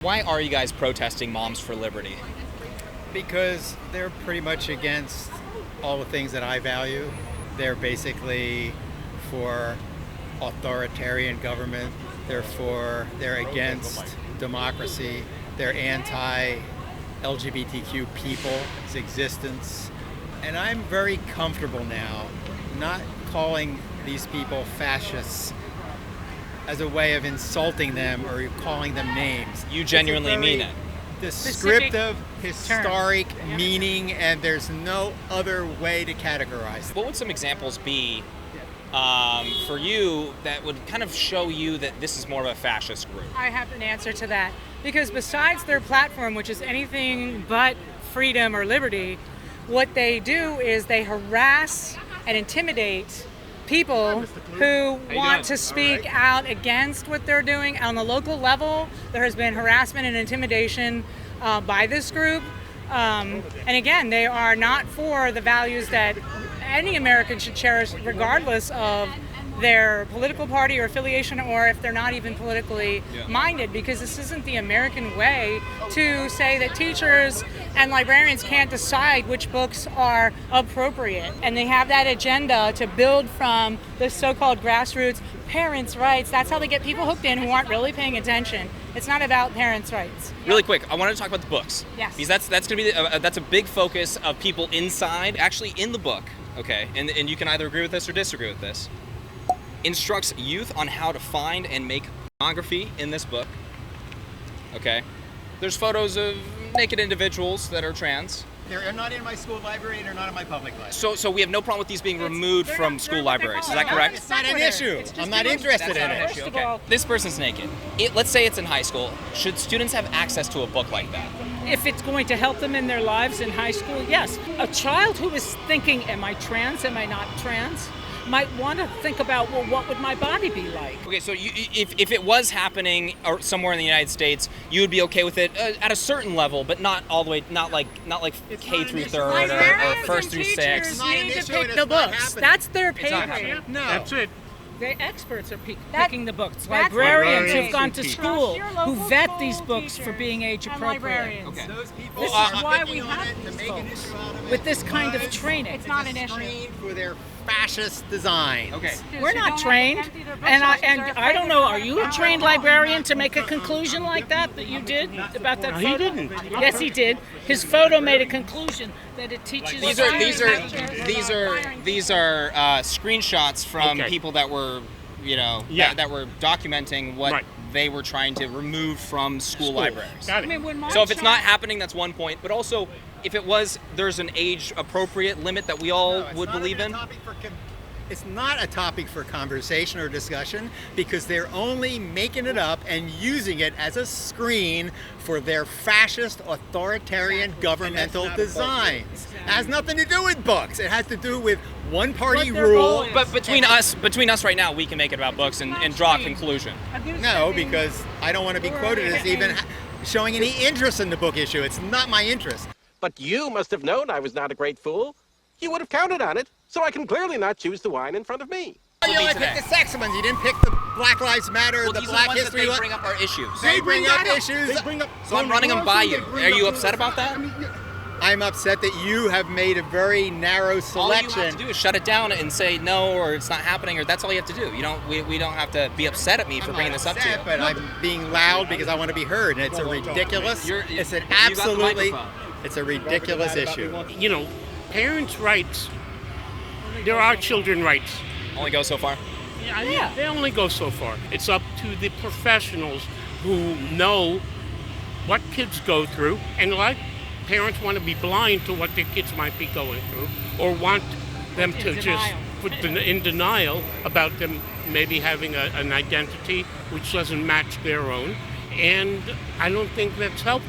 Why are you guys protesting Moms for Liberty? Because they're pretty much against all the things that I value. They're basically for authoritarian government. They're against democracy. They're anti-LGBTQ people's existence. And I'm very comfortable now not calling these people fascists as a way of insulting them or calling them names. You genuinely mean it? Descriptive, historic meaning, and there's no other way to categorize it. What would some examples be for you that would kind of show you that this is more of a fascist group? I have an answer to that. Because besides their platform, which is anything but freedom or liberty, what they do is they harass and intimidate people who want to speak out against what they're doing. On the local level, there has been harassment and intimidation by this group. And again, they are not for the values that any American should cherish, regardless of their political party or affiliation, or if they're not even politically minded, because this isn't the American way to say that teachers and librarians can't decide which books are appropriate. And they have that agenda to build from the so-called grassroots parents' rights. That's how they get people hooked in who aren't really paying attention. It's not about parents' rights. Really quick, I wanted to talk about the books. Yes. Because that's going to be that's a big focus of people inside. Actually, in the book, okay, and you can either agree with this or disagree with this, instructs youth on how to find and make pornography in this book. Okay. There's photos of naked individuals that are trans. They're not in my school library and they're not in my public library. So we have no problem with these being removed from school libraries. Is that correct? It's not an issue. I'm not interested in it. First of all, This person's naked. Let's say it's in high school. Should students have access to a book like that? If it's going to help them in their lives in high school, yes. A child who is thinking, am I trans, am I not trans, might want to think about, well, what would my body be like? Okay, so if it was happening or somewhere in the United States, you would be okay with it at a certain level, but not all the way, not like K through third or first through sixth. need to pick the books. That's their pay grade. No. That's it. The experts are That- picking the books. that's Librarians what who've gone to teachers. school, Your who local vet school these books for teachers being age and appropriate. librarians. Okay. Those people This are is why picking we on have it to these make an folks issue out of it with this kind of because training. It's not an it's a issue. screen for their fascist designs. Okay. We're not trained, and I don't know. Are you a trained librarian to make a conclusion like that you did about that No, photo? he didn't. Yes, he did. His photo made a conclusion that it teaches. These are screenshots from Okay. people that were, that were documenting what Right. they were trying to remove from school libraries. Got it. when my So if it's not child- happening, that's one point. But also, if it was, there's an age-appropriate limit that we all No, it's would not believe even in. It's not a topic for conversation or discussion because they're only making it up and using it as a screen for their fascist, authoritarian governmental designs. It has nothing to do with books. It has to do with one-party What their rule. goal is. But between us right now, we can make it about books and draw a conclusion. No, because I don't want to be quoted as even showing any interest in the book issue. It's not my interest. But you must have known I was not a great fool. You would have counted on it, so I can clearly not choose the wine in front of me. You only picked the sex ones. You didn't pick the Black Lives Matter, Well, the these are Black the ones that History they one. bring up our issues. They bring up issues. So I'm running them by you. Are you upset about that? I'm upset that you have made a very narrow All you selection. have to do is shut it down and say no, or it's not happening, or that's all you have to do. We don't have to be upset at me for bringing this up to you. But I'm being loud because I want to be heard, and it's a ridiculous. It's an you got the absolutely. microphone. It's a ridiculous issue. You know, parents' rights, there are children rights. Only go so far. Yeah, they only go so far. It's up to the professionals who know what kids go through, and like parents want to be blind to what their kids might be going through, or want them to just put in denial about them maybe having an identity which doesn't match their own, and I don't think that's helpful.